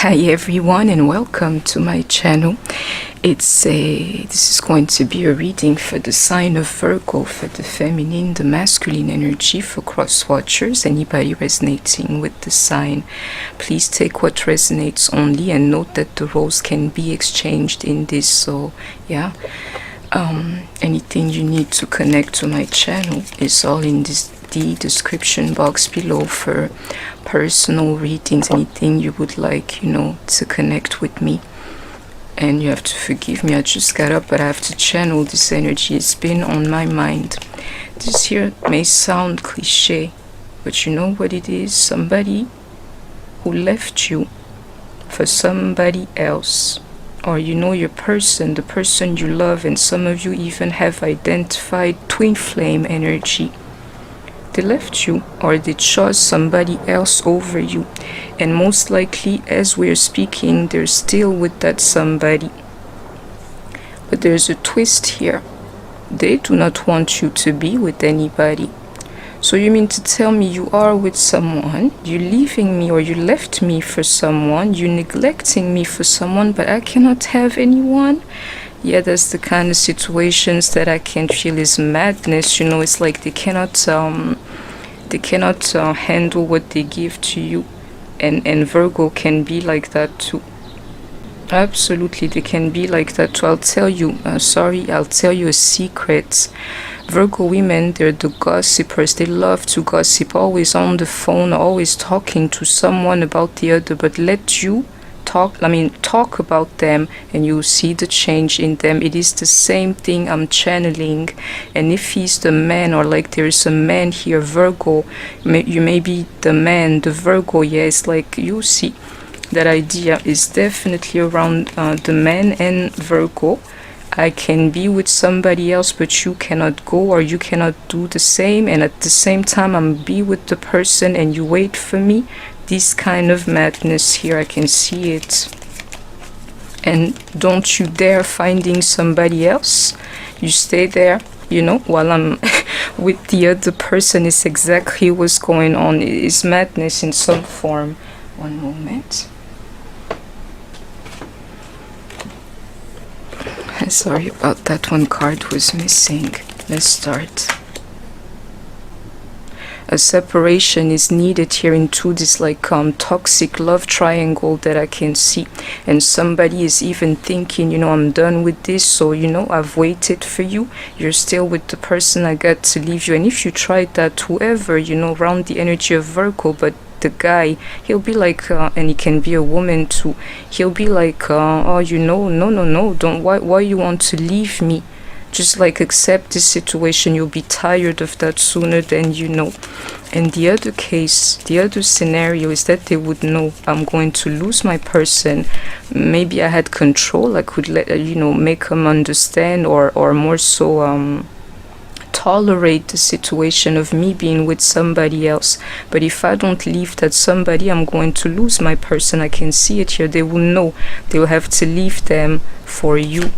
Hi everyone and welcome to my channel. This is going to be a reading for the sign of Virgo, for the feminine, the masculine energy, for cross watchers. Anybody resonating with the sign, please take what resonates only, and note that the roles can be exchanged in this. So yeah, anything you need to connect to my channel is all in the description box below for personal readings, anything you would like, to connect with me. And you have to forgive me, I just got up, but I have to channel this energy. It's been on my mind. This here may sound cliche, but you know what it is? Somebody who left you for somebody else, or your person, the person you love, and some of you even have identified twin flame energy. They left you, or they chose somebody else over you, and most likely as we're speaking they're still with that somebody. But there's a twist here. They do not want you to be with anybody. So you mean to tell me you are with someone, you're leaving me, or you left me for someone, you're neglecting me for someone, but I cannot have anyone? Yeah, that's the kind of situations that I can feel is madness. It's like they cannot handle what they give to you, and Virgo can be like that too. Absolutely, they can be like that too. I'll tell you a secret. Virgo women, they're the gossipers. They love to gossip, always on the phone, always talking to someone about the other, but let you talk about them and you see the change in them. It is the same thing I'm channeling. And if he's the man, or like there's a man here, Virgo, you may be the man, the Virgo. Yeah, it's like you see that idea is definitely around the man and Virgo. I can be with somebody else, but you cannot go, or you cannot do the same, and at the same time I'm be with the person and you wait for me. This kind of madness here, I can see it. And don't you dare finding somebody else. You stay there, while I'm with the other person. Is exactly what's going on. It is madness in some form. One moment. Sorry about that, one card was missing. Let's start. A separation is needed here into this toxic love triangle that I can see, and somebody is even thinking, I'm done with this, so I've waited for you, you're still with the person, I got to leave you. And if you tried that, whoever around the energy of Virgo, but the guy, he'll be like, and it can be a woman too, he'll be like, no, don't, why you want to leave me? Just accept this situation, you'll be tired of that sooner than you know. And the other case, the other scenario is that they would know I'm going to lose my person. Maybe I had control, I could make them understand, or more so tolerate the situation of me being with somebody else. But if I don't leave that somebody, I'm going to lose my person. I can see it here. They will know, they will have to leave them for you.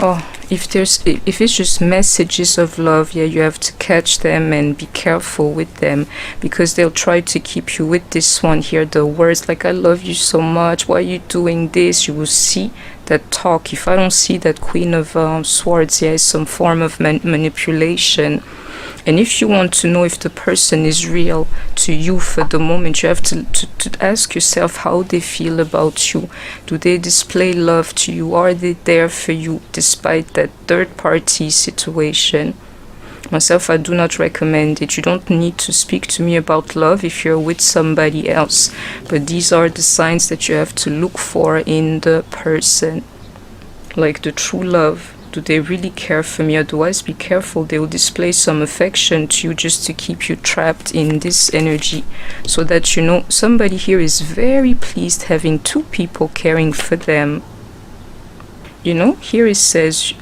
Oh, if it's just messages of love, yeah, you have to catch them and be careful with them, because they'll try to keep you with this one here, the words like, I love you so much, why are you doing this? You will see that talk. If I don't see that Queen of Swords, yeah, it's some form of manipulation. And if you want to know if the person is real to you for the moment, you have to ask yourself how they feel about you. Do they display love to you? Are they there for you despite that third party situation? Myself, I do not recommend it. You don't need to speak to me about love if you're with somebody else. But these are the signs that you have to look for in the person. Like the true love. Do they really care for me? Otherwise, be careful. They will display some affection to you just to keep you trapped in this energy. So that somebody here is very pleased having two people caring for them. Here it says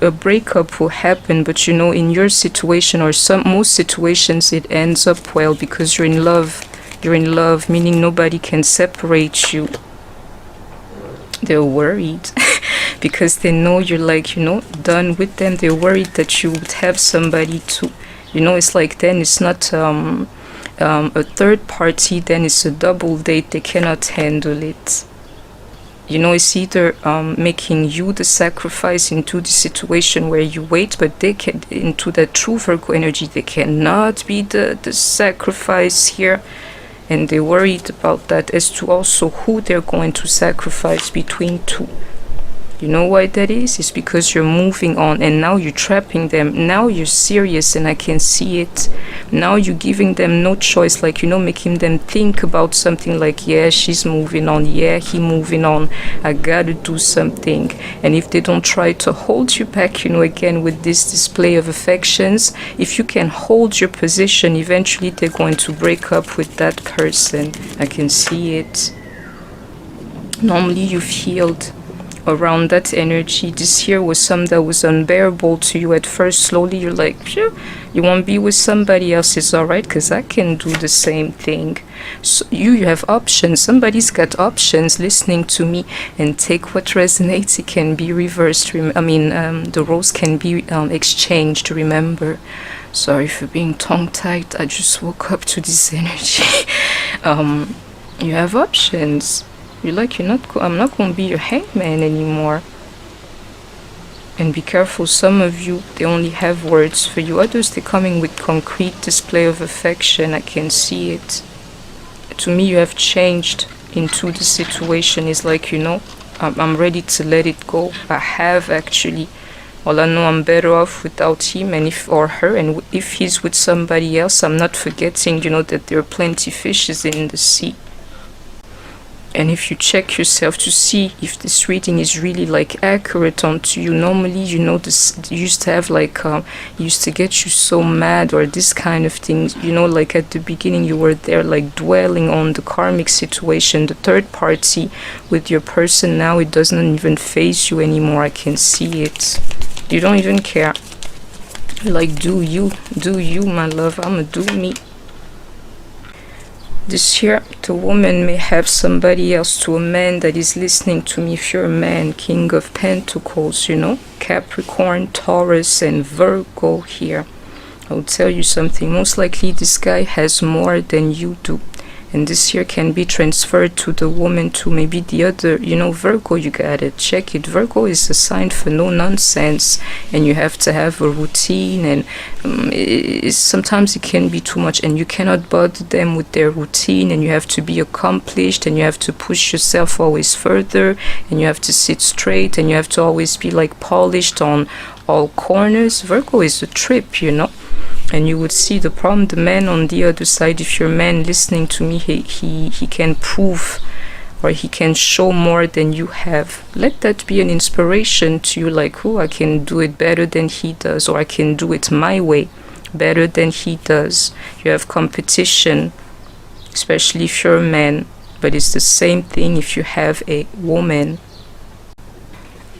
a breakup will happen, but in your situation, or most situations, it ends up well because you're in love. You're in love, meaning nobody can separate you. They're worried. Because they know you're done with them. They're worried that you would have somebody to, it's like then it's not A third party, then it's a double date. They cannot handle it. You know, it's either making you the sacrifice into the situation where you wait, but they can, into that true Virgo energy, they cannot be the sacrifice here. And they're worried about that as to also who they're going to sacrifice between two. You know why that is? It's because you're moving on and now you're trapping them. Now you're serious and I can see it. Now you're giving them no choice, like, you know, making them think about something like, yeah, she's moving on. Yeah, he moving on. I gotta do something. And if they don't try to hold you back, you know, again, with this display of affections, if you can hold your position, eventually they're going to break up with that person. I can see it. Normally you've healed around that energy. This year was something that was unbearable to you at first. Slowly you're like, sure, you won't be with somebody else, it's alright, because I can do the same thing. So you have options. Somebody's got options listening to me, and take what resonates. It can be reversed. The roles can be exchanged, remember. Sorry for being tongue-tied, I just woke up to this energy. You have options. You're like, I'm not going to be your hangman anymore. And be careful, some of you, they only have words for you. Others, they're coming with concrete display of affection. I can see it. To me, you have changed into the situation. It's like, I'm ready to let it go. I have actually. Well, I know I'm better off without him or her. And if he's with somebody else, I'm not forgetting, that there are plenty fishes in the sea. And if you check yourself to see if this reading is really like accurate onto you, normally, this used to have used to get you so mad or this kind of thing, like at the beginning you were there like dwelling on the karmic situation, the third party with your person. Now it doesn't even faze you anymore. I can see it. You don't even care. Like, do you, my love, I'ma do me. This year, the woman may have somebody else, to a man that is listening to me. If you're a man, King of Pentacles, Capricorn, Taurus, and Virgo here. I'll tell you something. Most likely this guy has more than you do. And this year can be transferred to the woman, to maybe the other, Virgo, you gotta check it. Virgo is a sign for no nonsense, and you have to have a routine, and sometimes it can be too much, and you cannot bother them with their routine, and you have to be accomplished, and you have to push yourself always further, and you have to sit straight, and you have to always be like polished on all corners. Virgo is a trip, And you would see the problem. The man on the other side, if you're a man listening to me, he can prove, or he can show more than you have. Let that be an inspiration to you, like, oh, I can do it better than he does, or I can do it my way better than he does. You have competition, especially if you're a man, but it's the same thing if you have a woman.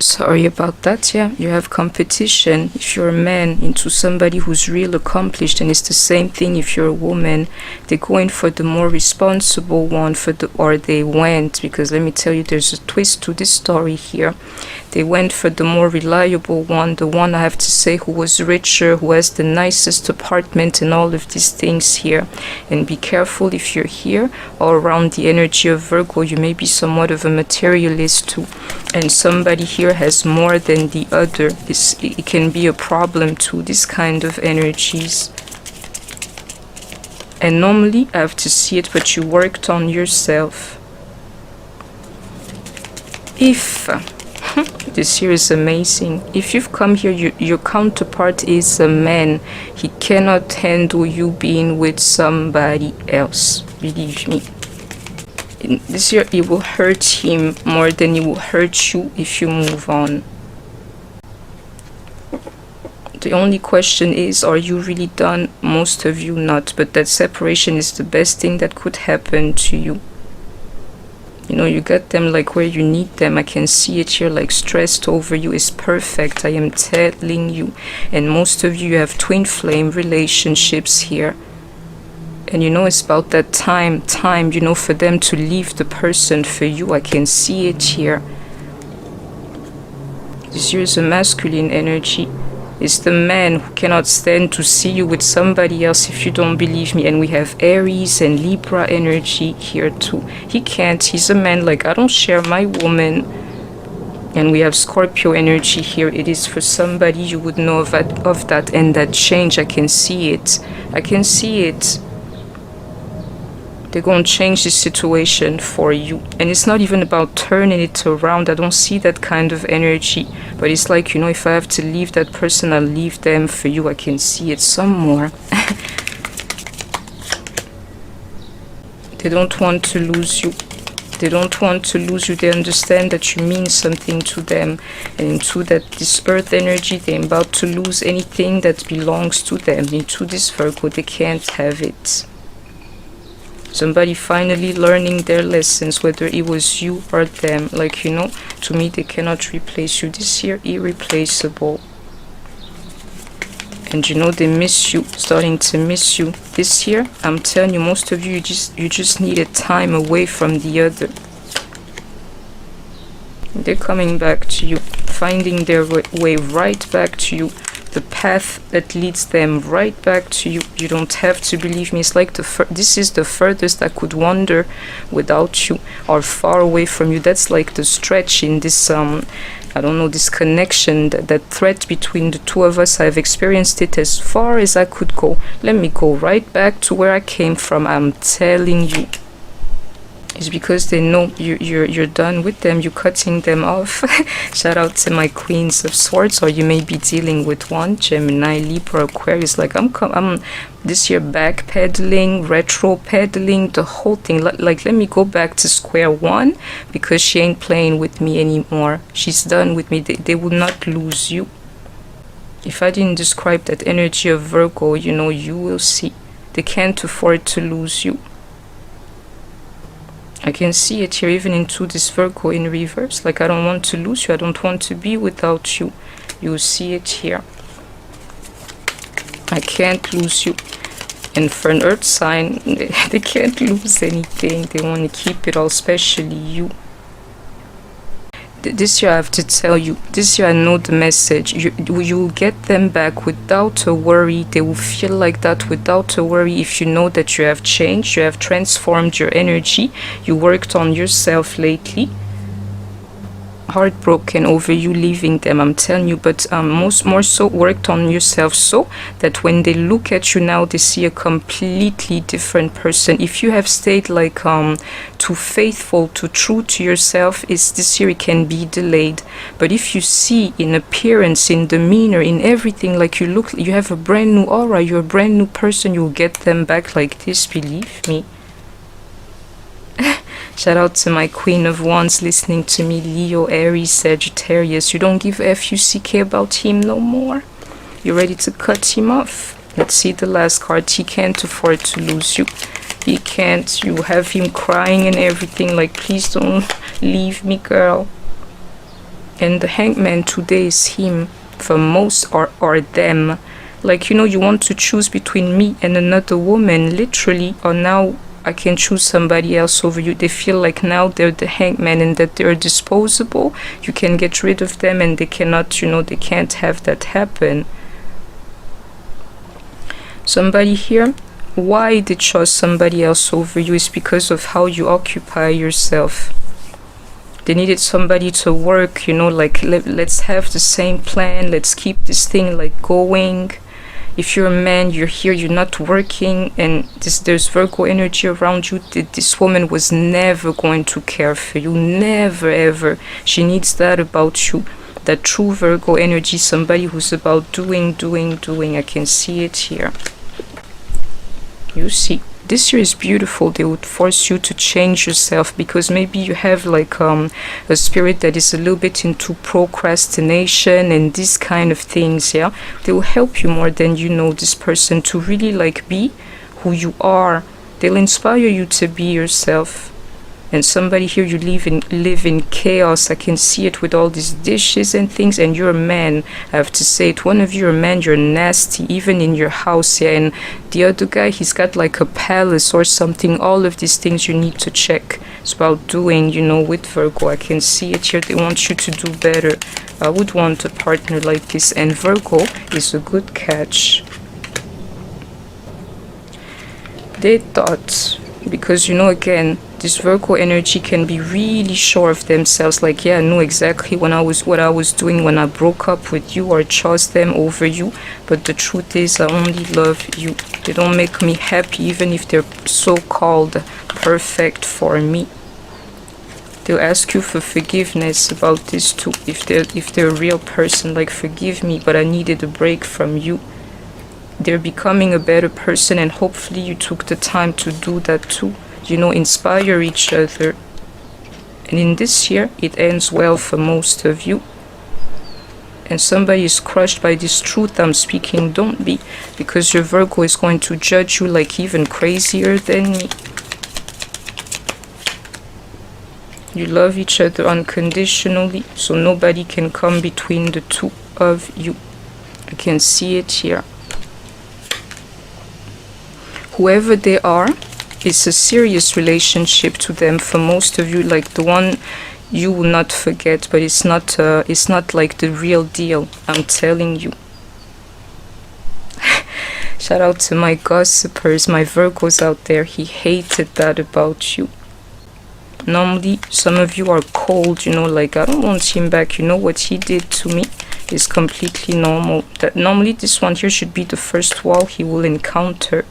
Sorry about that. Yeah, you have competition if you're a man into somebody who's real accomplished, and it's the same thing if you're a woman. They're going for the more responsible one, or they went, because let me tell you, there's a twist to this story here. They went for the more reliable one, the one, I have to say, who was richer, who has the nicest apartment and all of these things here. And be careful if you're here or around the energy of Virgo. You may be somewhat of a materialist too, and somebody here has more than the other. It can be a problem too, this kind of energies. And normally I have to see it, but you worked on yourself. If this year is amazing. If you've come here, your counterpart is a man. He cannot handle you being with somebody else, believe me. This year it will hurt him more than it will hurt you if you move on. The only question is, are you really done? Most of you not, but that separation is the best thing that could happen to you. You got them like where you need them. I can see it here, like stressed over you is perfect. I am telling you. And most of you have twin flame relationships here. And it's about that time, for them to leave the person for you. I can see it here. This here is a masculine energy. It's the man who cannot stand to see you with somebody else, if you don't believe me. And we have Aries and Libra energy here too. He can't. He's a man, like, I don't share my woman. And we have Scorpio energy here. It is for somebody you would know of that and that change. I can see it. I can see it. They're going to change this situation for you. And it's not even about turning it around. I don't see that kind of energy. But it's like, you know, if I have to leave that person, I'll leave them for you. I can see it some more. They don't want to lose you. They don't want to lose you. They understand that you mean something to them. And into that, this earth energy, they're about to lose anything that belongs to them. Into this Virgo, they can't have it. Somebody finally learning their lessons, whether it was you or them. Like, you know, to me, they cannot replace you. This year, irreplaceable. And you know, they miss you, starting to miss you. This year, I'm telling you, most of you, you just needed time away from the other. They're coming back to you, finding their way right back to you. The path that leads them right back to you. You don't have to believe me. It's like this is the furthest I could wander without you, or far away from you. That's like the stretch in this I don't know, this connection, that thread between the two of us. I've experienced it as far as I could go. Let me go right back to where I came from. I'm telling you. It's because they know you're done with them. You're cutting them off. Shout out to my Queens of Swords. Or you may be dealing with one, Gemini, Libra, Aquarius. Like, I'm this year backpedaling, retro pedaling, the whole thing. Like, let me go back to square one, because she ain't playing with me anymore. She's done with me. They will not lose you. If I didn't describe that energy of Virgo, you know, you will see. They can't afford to lose you. I can see it here, even into this Virgo in reverse. Like, I don't want to lose you. I don't want to be without you. You see it here. I can't lose you. And for an earth sign, they can't lose anything. They want to keep it all, especially you. This year, I have to tell you, this year I know the message. You'll get them back without a worry. They will feel like that without a worry, if you know that you have changed, you have transformed your energy, you worked on yourself lately. Heartbroken over you leaving them, I'm telling you, but more so worked on yourself, so that when they look at you now, they see a completely different person. If you have stayed like too faithful, too true to yourself, this year it can be delayed. But if you see in appearance, in demeanor, in everything, like you have a brand new aura, you're a brand new person, you'll get them back like this, believe me. Shout out to my Queen of Wands listening to me, Leo, Aries, Sagittarius. You don't give a F-U-C-K about him no more. You're ready to cut him off. Let's see the last card. He can't afford to lose you. He can't. You have him crying and everything, like, please don't leave me, girl. And the Hangman today is him for most, or them. Like, you know, you want to choose between me and another woman, literally, or now I can choose somebody else over you. They feel like now they're the Hangman and that they're disposable. You can get rid of them and they cannot, you know, they can't have that happen. Somebody here, why they chose somebody else over you is because of how you occupy yourself. They needed somebody to work, you know, like, let's have the same plan. Let's keep this thing like going. If you're a man, you're here, you're not working, and there's Virgo energy around you, this woman was never going to care for you. Never, ever. She needs that about you. That true Virgo energy, somebody who's about doing. I can see it here. You see. This year is beautiful. They would force you to change yourself, because maybe you have like a spirit that is a little bit into procrastination and these kind of things. Yeah, they will help you more than you know this person to really like be who you are. They'll inspire you to be yourself. and somebody here, you live in chaos. I can see it with all these dishes and things, and you're a man. I have to say it, one of you are a man, you're nasty, even in your house, yeah, and the other guy, he's got like a palace or something. All of these things you need to check. It's about doing, you know, with Virgo. I can see it here, they want you to do better. I would want a partner like this, and Virgo is a good catch. They thought, because you know, again, this Virgo energy can be really sure of themselves, like, yeah, I know exactly what I was doing when I broke up with you or chose them over you, but the truth is I only love you. They don't make me happy, even if they're so-called perfect for me. They'll ask you for forgiveness about this too, if they're a real person, like, forgive me, but I needed a break from you. They're becoming a better person, and hopefully you took the time to do that too. You know, inspire each other. And in this year, it ends well for most of you. And somebody is crushed by this truth I'm speaking. Don't be, because your Virgo is going to judge you like even crazier than me. You love each other unconditionally, so nobody can come between the two of you. I can see it here. Whoever they are, it's a serious relationship to them for most of you, like the one you will not forget, but it's not like the real deal, I'm telling you. Shout out to my gossipers, my Virgos out there. He hated that about you. Normally, some of you are cold, you know, like, I don't want him back. You know what he did to me is completely normal. That normally this one here should be the first wall he will encounter.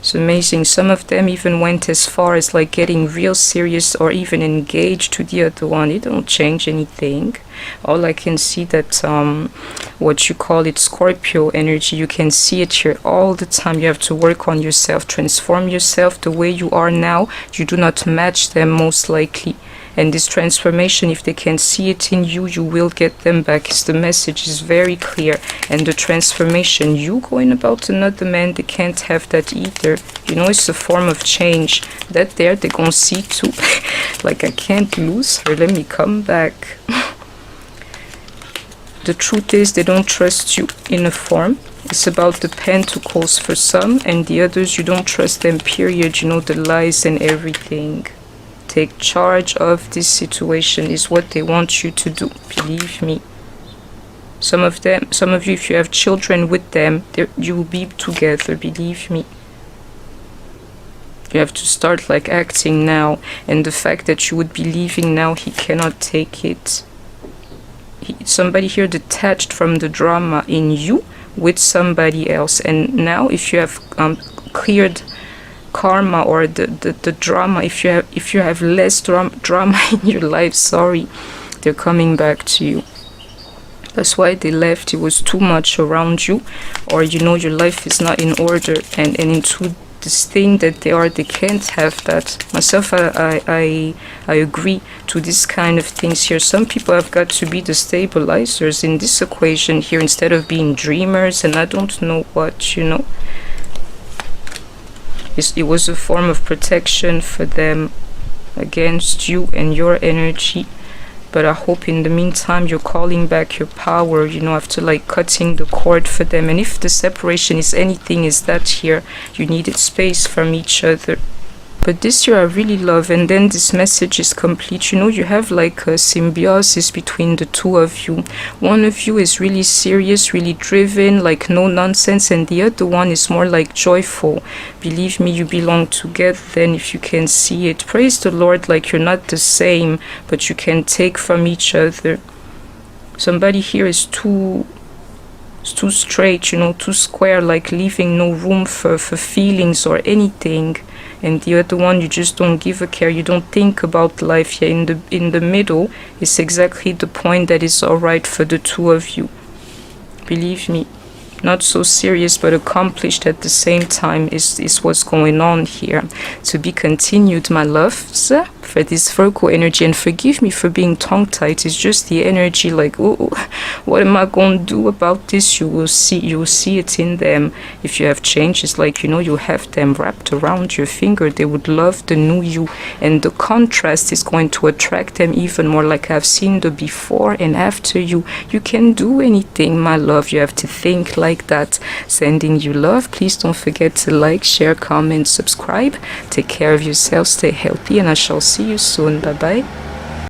It's amazing. Some of them even went as far as like getting real serious or even engaged to the other one. It don't change anything. All I can see that what you call it, Scorpio energy, you can see it here all the time. You have to work on yourself, transform yourself. The way you are now, you do not match them most likely. And this transformation, if they can see it in you, you will get them back. The message is very clear. And the transformation, you going about another man, they can't have that either. You know, it's a form of change. That there, they're gonna see too. Like, I can't lose her, let me come back. The truth is, they don't trust you in a form. It's about the pentacles for some, and the others, you don't trust them, period. You know, the lies and everything. Take charge of this situation is what they want you to do, believe me. Some of you, if you have children with them, you will be together, believe me. You have to start like acting now, and the fact that you would be leaving now, he cannot take it. Somebody here detached from the drama in you with somebody else, and now if you have cleared karma or the drama, if you have less drama in your life, sorry, they're coming back to you. That's why they left. It was too much around you, or you know, your life is not in order, and into this thing that they can't have that. Myself, I agree to this kind of things here. Some people have got to be the stabilizers in this equation here instead of being dreamers, and I don't know what, you know. It was a form of protection for them against you and your energy. But I hope in the meantime you're calling back your power, you know, after like cutting the cord for them. And if the separation is anything, is that here you needed space from each other. But this year I really love, and then this message is complete. You know, you have like a symbiosis between the two of you. One of you is really serious, really driven, like no nonsense, and the other one is more like joyful. Believe me, you belong together then if you can see it. Praise the Lord, like you're not the same, but you can take from each other. Somebody here is too straight, you know, too square, like leaving no room for feelings or anything. And the other one, you just don't give a care, you don't think about life here. In the middle is exactly the point that is alright for the two of you. Believe me, not so serious but accomplished at the same time is what's going on here. To be continued, my loves. for this Virgo energy. And forgive me for being tongue-tied. It's just the energy like, oh, what am I going to do about this? You will see it in them. If you have changes, like, you know, you have them wrapped around your finger. They would love the new you, and the contrast is going to attract them even more. Like I've seen the before and after you. You can do anything, my love. You have to think like that. Sending you love. Please don't forget to like, share, comment, subscribe. Take care of yourself, stay healthy, and I shall see you soon. Bye bye.